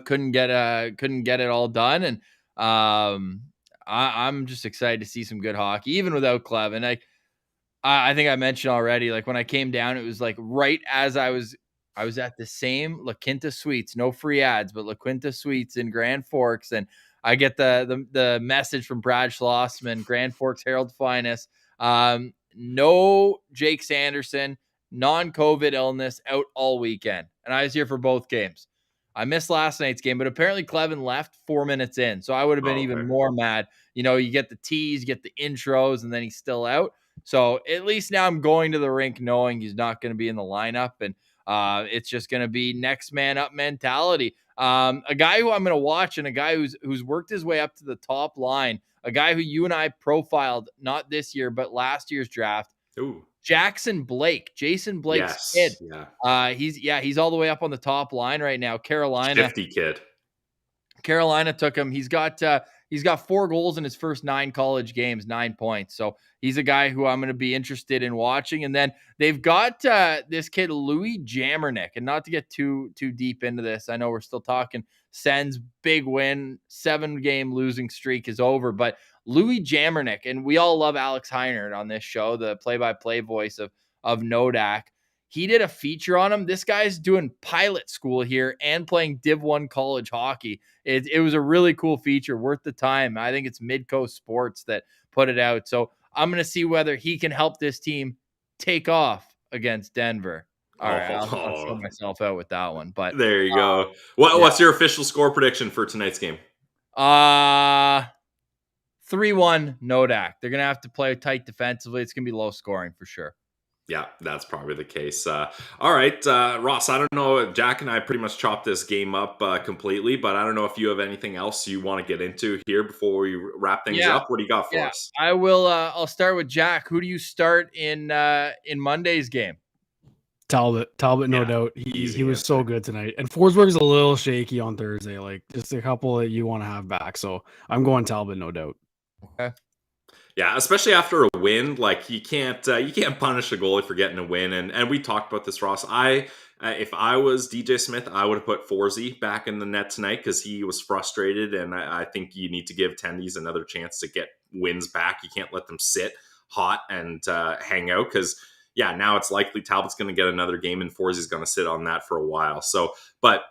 C: couldn't get it all done. And I'm just excited to see some good hockey, even without Clevin. I think I mentioned already, like when I came down, it was like right as I was at the same La Quinta Suites, no free ads, but La Quinta Suites in Grand Forks, and I get the message from Brad Schlossman, Grand Forks Herald Finest, no Jake Sanderson, non-COVID illness, out all weekend, and I was here for both games. I missed last night's game, but apparently Clevin left 4 minutes in, so I would have been even more mad. You know, you get the tease, you get the intros, and then he's still out. So at least now I'm going to the rink knowing he's not going to be in the lineup, and it's just going to be next man up mentality. A guy who I'm going to watch, and a guy who's worked his way up to the top line, a guy who you and I profiled not this year but last year's draft.
A: Ooh.
C: Jackson Blake, Jason Blake's kid.
A: Yeah.
C: He's all the way up on the top line right now. Carolina,
A: 50 kid.
C: Carolina took him. He's got 4 goals in his first 9 college games, 9 points. So he's a guy who I'm going to be interested in watching. And then they've got this kid, Louis Jamernick. And not to get too deep into this, I know we're still talking Sens big win, 7-game losing streak is over. But Louis Jamernick, and we all love Alex Heinert on this show, the play-by-play voice of Nodak. He did a feature on him. This guy's doing pilot school here and playing Div 1 college hockey. It was a really cool feature, worth the time. I think it's Midcoast Sports that put it out. So I'm going to see whether he can help this team take off against Denver. All right, I'll throw myself out with that one. But
A: there you go. What's your official score prediction for tonight's game?
C: 3-1 Nodak. They're going to have to play tight defensively. It's going to be low scoring for sure.
A: Yeah, that's probably the case. All right, Ross, I don't know. Jack and I pretty much chopped this game up completely, but I don't know if you have anything else you want to get into here before we wrap things up. What do you got for us?
C: I will. I'll start with Jack. Who do you start in Monday's game?
B: Talbot, no doubt. He was so good tonight. And Forsberg's a little shaky on Thursday, like just a couple that you want to have back. So I'm going Talbot, no doubt.
C: Okay.
A: Yeah, especially after a win, like you can't punish a goalie for getting a win, and we talked about this, Ross. If I was DJ Smith, I would have put Forsey back in the net tonight because he was frustrated, and I think you need to give tendies another chance to get wins back. You can't let them sit hot and hang out because now it's likely Talbot's going to get another game, and Forsey's going to sit on that for a while. So, but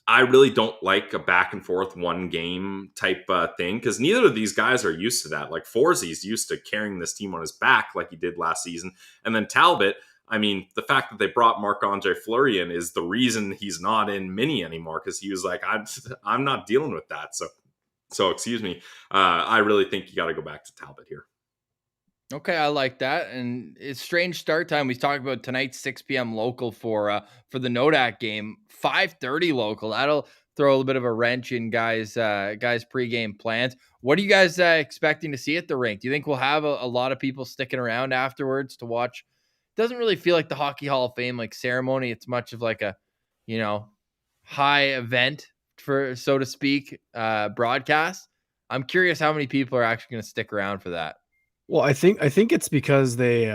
A: I really don't like a back and forth 1 game type thing because neither of these guys are used to that. Like Forsey's used to carrying this team on his back like he did last season. And then Talbot, I mean, the fact that they brought Marc-Andre Fleury in is the reason he's not in mini anymore because he was like, I'm not dealing with that. So excuse me. I really think you got to go back to Talbot here.
C: Okay, I like that. And it's strange start time. We talked about tonight's 6 p.m. local for the Nodak game, 5:30 local. That'll throw a little bit of a wrench in guys' pregame plans. What are you guys expecting to see at the rink? Do you think we'll have a lot of people sticking around afterwards to watch? It doesn't really feel like the Hockey Hall of Fame like ceremony. It's much of like a, high event for, so to speak, broadcast. I'm curious how many people are actually going to stick around for that.
B: Well, I think it's because they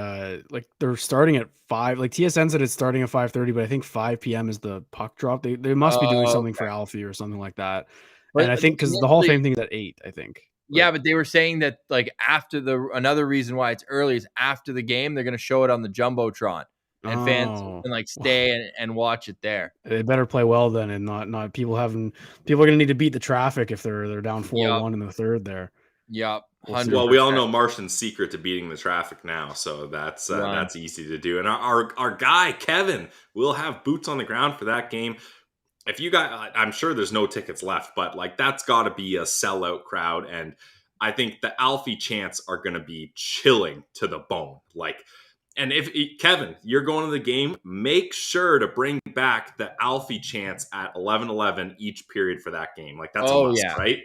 B: they're starting at 5. Like TSN said it's starting at 5:30, but I think 5 p.m. is the puck drop. They must be doing something for Alfie or something like that.
C: But,
B: and I think because the Hall of Fame thing is at 8, I think.
C: Yeah, but they were saying that like after another reason why it's early is after the game they're going to show it on the Jumbotron. and fans
B: Oh,
C: can like stay and watch it there.
B: they better play well then, and not people are going to need to beat the traffic if they're down 4-1 in the third there.
C: Yep.
B: We'll see.
C: 100%.
A: Well, we all know Martian's secret to beating the traffic now, so that's
C: Run.
A: easy to do. And our guy Kevin will have boots on the ground for that game. If you got, I'm sure there's no tickets left, but like that's got to be a sellout crowd, and I think the Alfie chants are going to be chilling to the bone. Like, and if Kevin, you're going to the game, make sure to bring back the Alfie chants at 11:11 each period for that game. Like that's a must, right?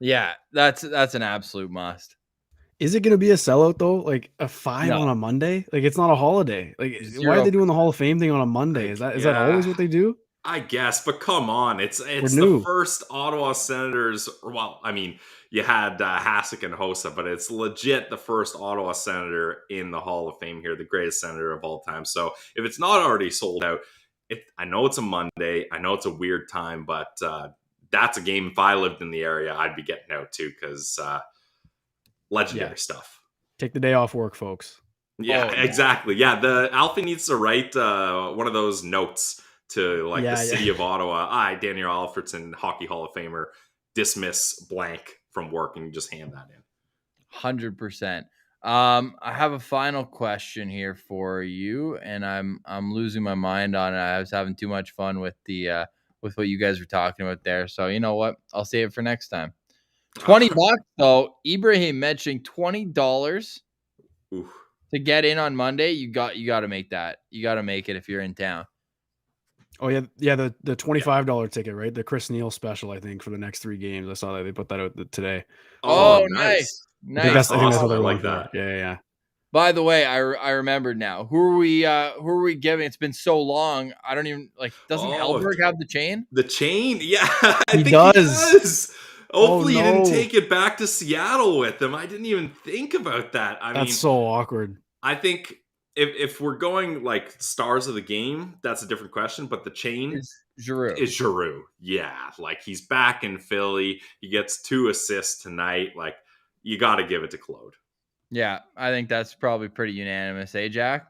C: Yeah, that's an absolute must.
B: Is it going to be a sellout though? Like a 5
C: No.
B: on a Monday? Like it's not a holiday. Like why are they doing the Hall of Fame thing on a Monday? Is that always what they do?
A: I guess, but come on, it's
B: new.
A: the first Ottawa Senators. Well, I mean, you had Hasek and Hossa, but it's legit the first Ottawa Senator in the Hall of Fame here, the greatest Senator of all time. So if it's not already sold out, I know it's a Monday, I know it's a weird time, but that's a game. If I lived in the area, I'd be getting out too because legendary stuff.
B: Take the day off work, folks.
A: Yeah, exactly. Yeah, the Alfie needs to write one of those notes to like the city of Ottawa. I, Daniel Alfredson, Hockey Hall of Famer, dismiss blank from work, and you just hand that in.
C: 100%. I have a final question here for you, and I'm losing my mind on it. I was having too much fun with the with what you guys were talking about there. So you know what? I'll save it for next time. $20 though. Ibrahim mentioning $20 to get in on Monday. You got to make that. You got to make it if you're in town.
B: Oh yeah, the $25 ticket, right? The Chris Neal special, I think, for the next 3 games. I saw that they put that out today.
C: Oh, nice.
B: I think that's what they're like that. Yeah.
C: By the way, I remembered now. Who are we giving? It's been so long. I don't even like. Doesn't Hellberg have the chain?
A: The chain? Yeah, I
B: think
A: he does. Hopefully you didn't take it back to Seattle with him. I didn't even think about that. I mean,
B: that's so awkward.
A: I think if we're going like stars of the game, that's a different question. But the chain
C: is Giroux.
A: Yeah, like he's back in Philly. He gets 2 assists tonight. Like you got to give it to Claude.
C: Yeah, I think that's probably pretty unanimous, Jack?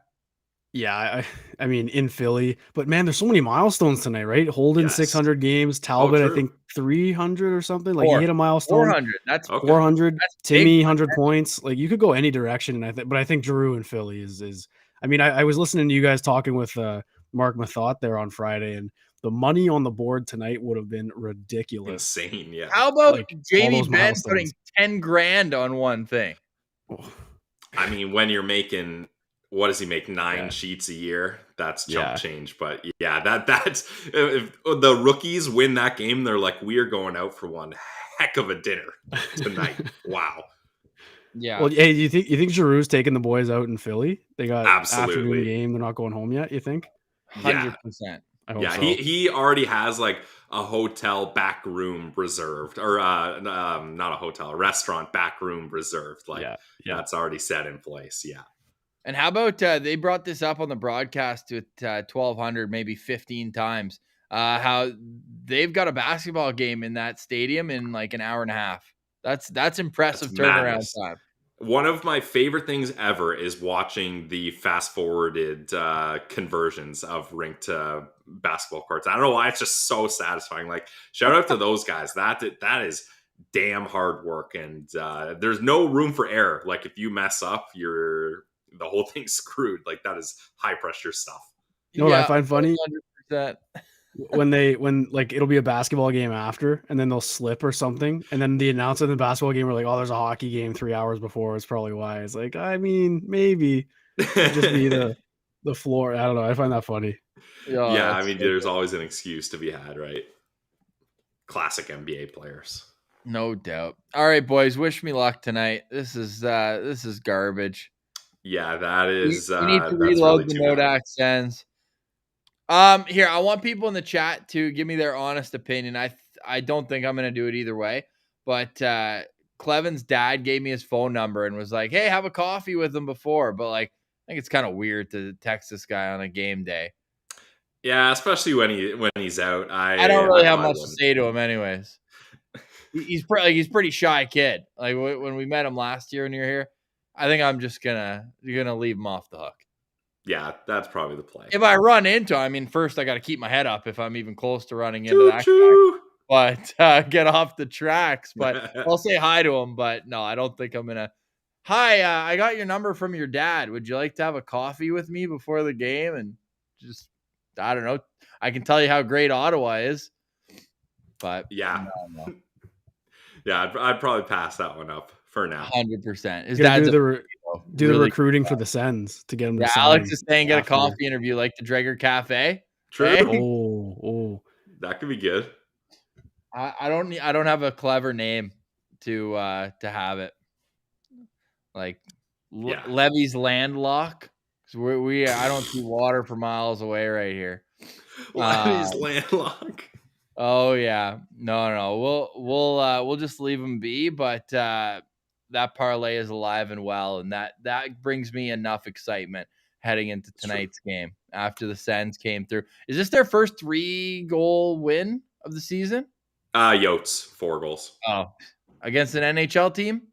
B: Yeah, I mean in Philly, but man, there's so many milestones tonight, right? Holden 600 games, Talbot I think 300 or something. Like he hit a milestone.
C: 400. That's
B: 400. That's Timmy 100 points. Like you could go any direction, and I think Giroux in Philly is. I mean, I was listening to you guys talking with Mark Mathot there on Friday, and the money on the board tonight would have been ridiculous,
A: insane. Yeah.
C: How about Jamie Benn putting 10 grand on one thing?
A: I mean, when you're making. What does he make? 9 sheets a year? That's chump change. But yeah, that's if the rookies win that game, they're like, we are going out for one heck of a dinner tonight. Wow.
B: Yeah. Well, hey, you think Giroux's taking the boys out in Philly? They got afternoon game. They're not going home yet. You think?
C: 100%.
A: Yeah, so. He already has like a hotel back room reserved, or not a hotel, a restaurant back room reserved. Like that's already set in place. Yeah.
C: And how about they brought this up on the broadcast with 1,200, maybe 15 times, how they've got a basketball game in that stadium in like an hour and a half. That's impressive turnaround time.
A: One of my favorite things ever is watching the fast forwarded conversions of rink to basketball courts. I don't know why, it's just so satisfying. Like shout out to those guys. That is damn hard work, and there's no room for error. Like if you mess up, the whole thing's screwed. Like that is high pressure stuff.
B: You know what I find funny? 100%. when like it'll be a basketball game after, and then they'll slip or something, and then the announcer in the basketball game are like, "Oh, there's a hockey game 3 hours before." It's probably why. It's like, I mean, maybe it'd just be the floor. I don't know. I find that funny.
A: Yeah, I mean, there's always an excuse to be had, right? Classic NBA players.
C: No doubt. All right, boys. Wish me luck tonight. This is garbage.
A: Yeah, that is.
C: We need to reload the Nodak Sens. Here, I want people in the chat to give me their honest opinion. I don't think I'm going to do it either way, but Cleven's dad gave me his phone number and was like, "Hey, have a coffee with him before." But like, I think it's kind of weird to text this guy on a game day.
A: Yeah, especially when he's out.
C: I don't really have much to say to him, anyways. He's pretty shy kid. Like when we met him last year when you were here, I think I'm just gonna leave him off the hook.
A: Yeah, that's probably the play.
C: If I run into, I mean, first I got to keep my head up if I'm even close to running into that guy.
A: Choo-choo!
C: But get off the tracks. But I'll say hi to him. But no, I don't think I'm gonna. Hi, I got your number from your dad. Would you like to have a coffee with me before the game? And just, I don't know. I can tell you how great Ottawa is. But
A: Yeah.
C: no.
A: Yeah, I'd probably pass that one up for now.
C: 100%. His
B: You gotta
C: dad's
B: do the recruiting for the Sens to get him to sign.
C: Alex is saying get
B: after.
C: a coffee interview like the Dreger Cafe.
A: True.
C: Hey?
B: Oh,
A: that could be good.
C: I don't have a clever name to have it. Like Levy's Landlock. I don't see water for miles away right here.
A: Levy's Landlock.
C: Oh yeah, no. We'll just leave him be. But that parlay is alive and well, and that brings me enough excitement heading into tonight's game after the Sens came through. Is this their first 3-goal win of the season?
A: Yotes, 4 goals.
C: Oh, against an NHL team?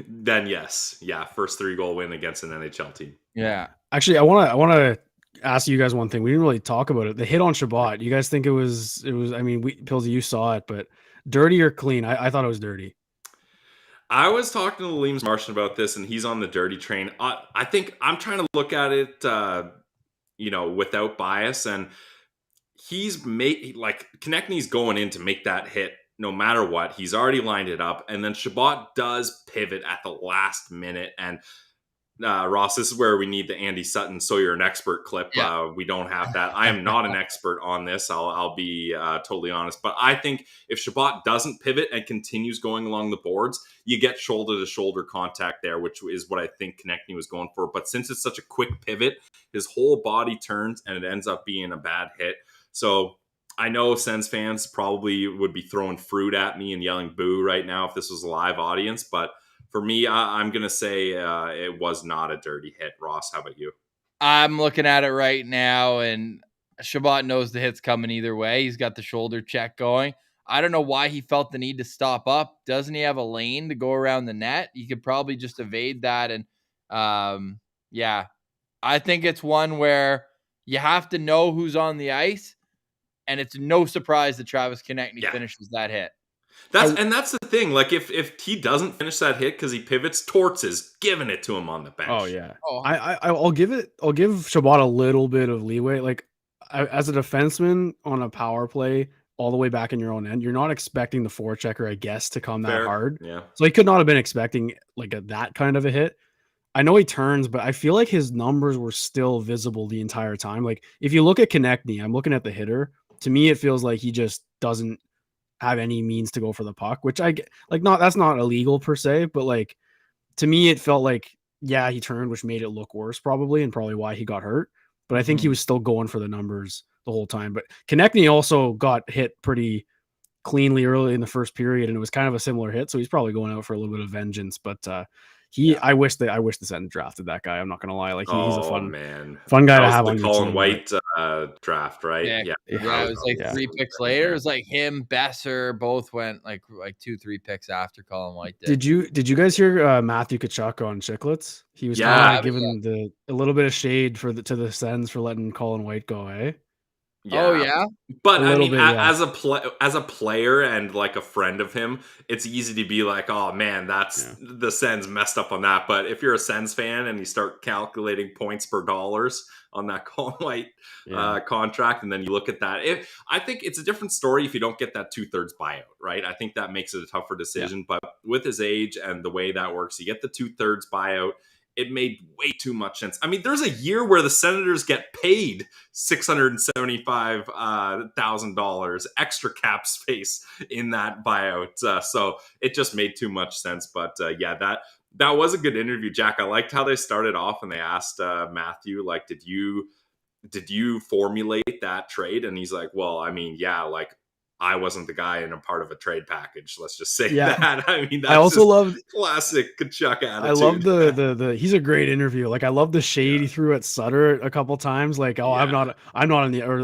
A: Then yes. Yeah, first 3-goal win against an NHL team.
C: Yeah.
B: Actually, I want to ask you guys one thing. We didn't really talk about it. The hit on Chabot. You guys think it was I mean, Pilsy, you saw it, but dirty or clean? I thought it was dirty.
A: I was talking to Liam's Martian about this, and he's on the dirty train. I think I'm trying to look at it, without bias, and he's made Konechny's going in to make that hit no matter what. He's already lined it up, and then Chabot does pivot at the last minute. And Ross, this is where we need the Andy Sutton "So You're an Expert" clip.
C: Yeah.
A: We don't have that. I am not an expert on this. I'll be totally honest. But I think if Chabot doesn't pivot and continues going along the boards, you get shoulder-to-shoulder contact there, which is what I think Konechny was going for. But since it's such a quick pivot, his whole body turns, and it ends up being a bad hit. So I know Sens fans probably would be throwing fruit at me and yelling boo right now if this was a live audience. But for me, I'm going to say it was not a dirty hit. Ross, how about you?
C: I'm looking at it right now, and Chabot knows the hit's coming either way. He's got the shoulder check going. I don't know why he felt the need to stop up. Doesn't he have a lane to go around the net? He could probably just evade that. And I think it's one where you have to know who's on the ice, and it's no surprise that Travis Konechny finishes that hit.
A: That's the thing. Like if he doesn't finish that hit because he pivots, Torts is giving it to him on the bench.
B: Oh yeah. I'll give Chabot a little bit of leeway. Like as a defenseman on a power play all the way back in your own end, you're not expecting the forechecker, I guess, to come that hard.
A: Yeah.
B: So he could not have been expecting that kind of a hit. I know he turns, but I feel like his numbers were still visible the entire time. Like if you look at Konechny, I'm looking at the hitter. To me, it feels like he just doesn't have any means to go for the puck, which I get. That's not illegal per se, but to me, it felt like, he turned, which made it look worse probably, and probably why he got hurt. But I think he was still going for the numbers the whole time. But Konechny also got hit pretty cleanly early in the first period, and it was kind of a similar hit. So he's probably going out for a little bit of vengeance, but I wish the Sens drafted that guy. I'm not gonna lie. He's a fun guy to have on your
A: Colin
B: team.
A: White draft, right?
C: Yeah. It was 3 picks later. It was like him, Besser, both went like 2-3 picks after Colin White did.
B: Did you guys hear Matthew Tkachuk on Chicklets? He was kind of giving a little bit of shade to the Sens for letting Colin White go, eh?
A: Yeah.
C: Oh yeah,
A: but I mean, as a player and like a friend of him, it's easy to be like, "Oh man, the Sens messed up on that." But if you're a Sens fan and you start calculating points per dollars on that Colin White contract, and then you look at that, I think it's a different story if you don't get that 2/3 buyout, right? I think that makes it a tougher decision. But with his age and the way that works, you get the 2/3 buyout. It made way too much sense. I mean, there's a year where the Senators get paid $675,000 extra cap space in that buyout. So it just made too much sense. But that was a good interview, Jack. I liked how they started off and they asked Matthew, did you formulate that trade? And he's like, well, I mean, I wasn't the guy in a part of a trade package. Let's just say that. I mean, that's love classic Tkachuk attitude.
B: I love the he's a great interview. I love the shade he threw at Sutter a couple times. I'm not on the, or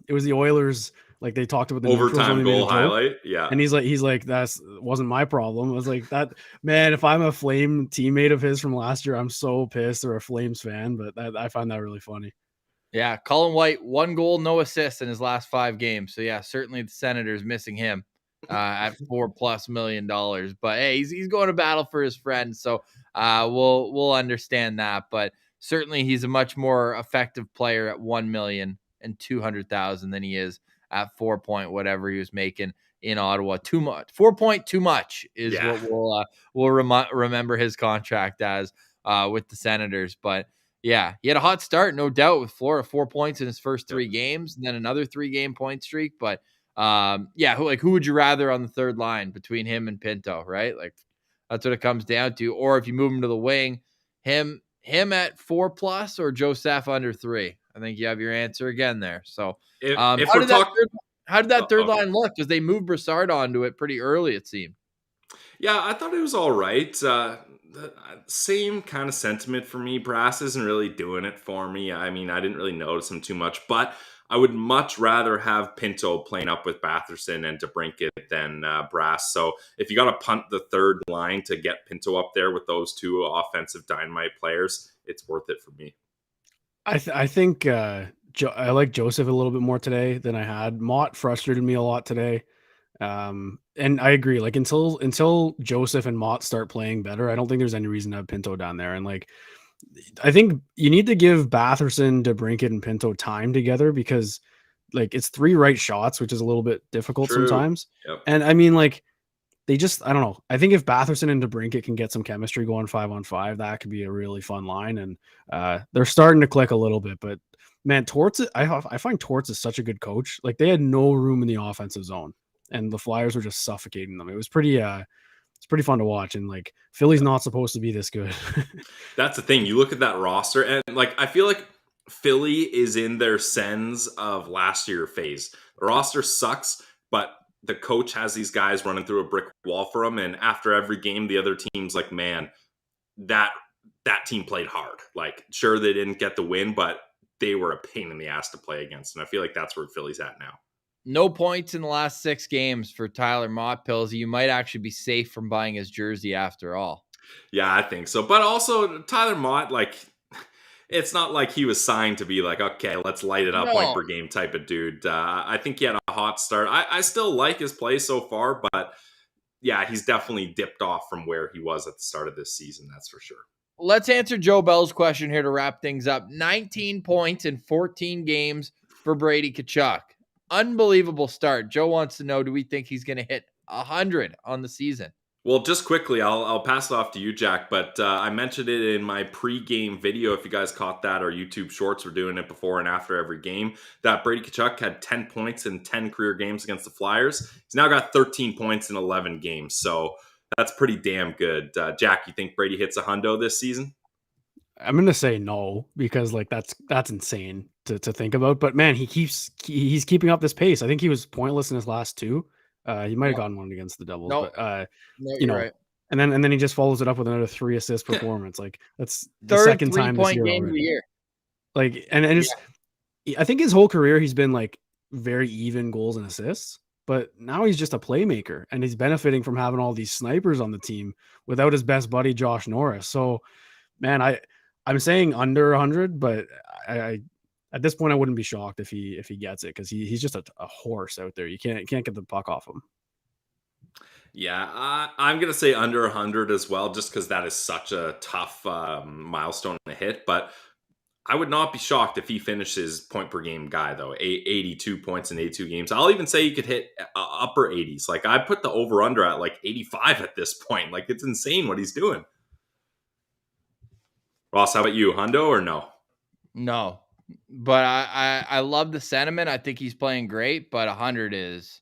B: it was the Oilers Like they talked about the neutrals when
A: Overtime
B: they made
A: goal
B: a joke.
A: highlight. Yeah.
B: And he's like, that wasn't my problem. I was like, that man, if I'm a Flame teammate of his from last year, I'm so pissed, or a Flames fan, but I find that really funny.
C: Yeah, Colin White, 1 goal, no assists in his last 5 games. So yeah, certainly the Senators missing him at $4+ million. But hey, he's going to battle for his friends, so we'll understand that. But certainly he's a much more effective player at 1,200,000 than he is at 4 point whatever he was making in Ottawa. Too much, 4 point too much is
A: Yeah.
C: what we'll remember his contract as with the Senators, but. Yeah, he had a hot start, no doubt, with Florida, 4 points in his first 3 games, and then another 3-game point streak. But yeah, who would you rather on the third line between him and Pinto, right? Like that's what it comes down to. Or if you move him to the wing, him at 4+ or Joseph under 3. I think you have your answer again there. So
A: If
C: how
A: we're
C: did
A: talking,
C: that third line look? Because they moved Brassard onto it pretty early, it seemed.
A: yeah, I thought it was all right. The same kind of sentiment for me. Brass isn't really doing it for me. I mean, I didn't really notice him too much, but I would much rather have Pinto playing up with Batherson and Debrincat than Brass. So if you got to punt the third line to get Pinto up there with those two offensive dynamite players, it's worth it for me.
B: I think I like Joseph a little bit more today than I had. Mott frustrated me a lot today. And I agree, like until Joseph and Mott start playing better, I don't think there's any reason to have Pinto down there. And like, I think you need to give Batherson, DeBrincat, and Pinto time together, because like it's 3 right shots, which is a little bit difficult
A: True.
B: sometimes.
A: Yep.
B: And I mean, like I don't know. I think if Batherson and DeBrincat can get some chemistry going 5-on-5, that could be a really fun line. And they're starting to click a little bit, but man, Torts, I find Torts is such a good coach. Like they had no room in the offensive zone, and the Flyers were just suffocating them. It was pretty it's pretty fun to watch, and like Philly's not supposed to be this good.
A: That's the thing. You look at that roster, and like I feel like Philly is in their Sens of last year phase. The roster sucks, but the coach has these guys running through a brick wall for them, and after every game, the other team's like, man, that team played hard. Like, sure, they didn't get the win, but they were a pain in the ass to play against, and I feel like that's where Philly's at now.
C: No points in the last 6 games for Tyler Mott, Pilsy. You might actually be safe from buying his jersey after all.
A: Yeah, I think so. But also, Tyler Mott, like, it's not like he was signed to be like, okay, let's light it up point per game type of dude. I think he had a hot start. I still like his play so far, but yeah, he's definitely dipped off from where he was at the start of this season. That's for sure.
C: Let's answer Joe Bell's question here to wrap things up. 19 points in 14 games for Brady Tkachuk. Unbelievable start. Joe wants to know, do we think he's going to hit 100 on the season?
A: Well, just quickly, I'll pass it off to you, Jack, but I mentioned it in my pre-game video. If you guys caught that, our YouTube shorts were doing it before and after every game, that Brady Tkachuk had 10 points in 10 career games against the Flyers. He's now got 13 points in 11 games, so that's pretty damn good. Jack, you think Brady hits a hundo this season?
B: I'm gonna say no, because like that's insane to think about. But man, he's keeping up this pace. I think he was pointless in his last 2. He might have gotten one against the Devils, but you know, right. And then he just follows it up with another 3 assist performance. Like that's the second time this year already. Like, and just I think his whole career he's been like very even goals and assists, but now he's just a playmaker, and he's benefiting from having all these snipers on the team without his best buddy Josh Norris. So, man, I'm saying under 100, but I at this point I wouldn't be shocked if he gets it, because he's just a horse out there. You can't get the puck off him.
A: Yeah, I'm gonna say under 100 as well, just because that is such a tough milestone to hit. But I would not be shocked if he finishes point per game guy, though. 82 points in 82 games. I'll even say he could hit upper 80s. Like, I put the over under at like 85 at this point. Like, it's insane what he's doing. Ross, how about you? Hundo or no?
C: No, but I love the sentiment. I think he's playing great, but 100 is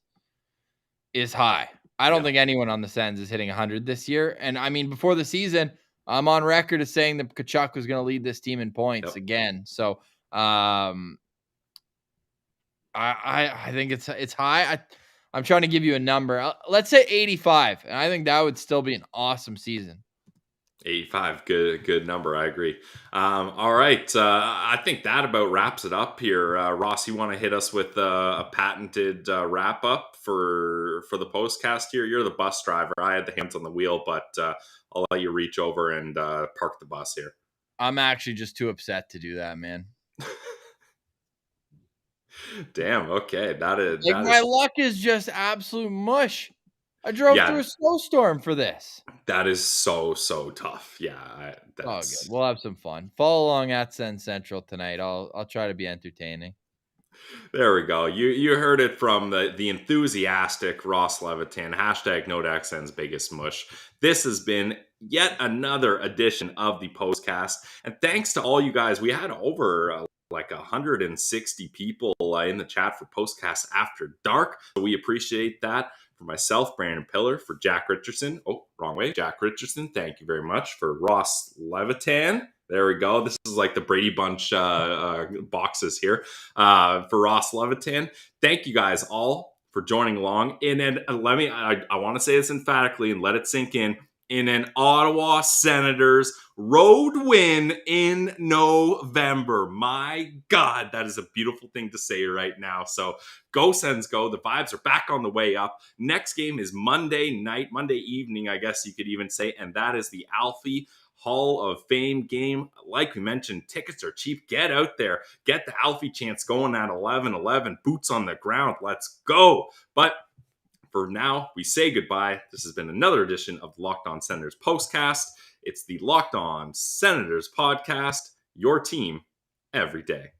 C: high. I don't think anyone on the Sens is hitting 100 this year. And I mean, before the season, I'm on record as saying that Tkachuk was going to lead this team in points again. So I think it's high. I'm trying to give you a number. Let's say 85, and I think that would still be an awesome season.
A: 85, good number. I agree. All right, I think that about wraps it up here. Ross, you want to hit us with a patented wrap up for the postcast here? You're the bus driver. I had the hands on the wheel, but I'll let you reach over and park the bus here.
C: I'm actually just too upset to do that, man.
A: Damn. Okay,
C: My luck is just absolute mush. I drove through a snowstorm for this.
A: That is so tough. Yeah,
C: Good. We'll have some fun. Follow along at Sens Central tonight. I'll try to be entertaining.
A: There we go. You heard it from the enthusiastic Ross Levitan. Hashtag NoDaxN's biggest mush. This has been yet another edition of the Postcast. And thanks to all you guys, we had over like 160 people in the chat for Postcast After Dark. So we appreciate that. For myself, Brandon Piller, for Jack Richardson. Oh, wrong way. Jack Richardson, thank you very much. For Ross Levitan. There we go. This is like the Brady Bunch boxes here. For Ross Levitan, thank you guys all for joining along. I want to say this emphatically and let it sink in an Ottawa Senators road win in November. My God, that is a beautiful thing to say right now. So go Sens go. The vibes are back on the way up. Next game is Monday evening, I guess you could even say, and that is the Alfie Hall of Fame game. Like we mentioned, tickets are cheap. Get out there. Get the Alfie chance going at 11:11. Boots on the ground. Let's go. But for now, we say goodbye. This has been another edition of Locked On Senators Postcast. It's the Locked On Senators podcast, your team every day.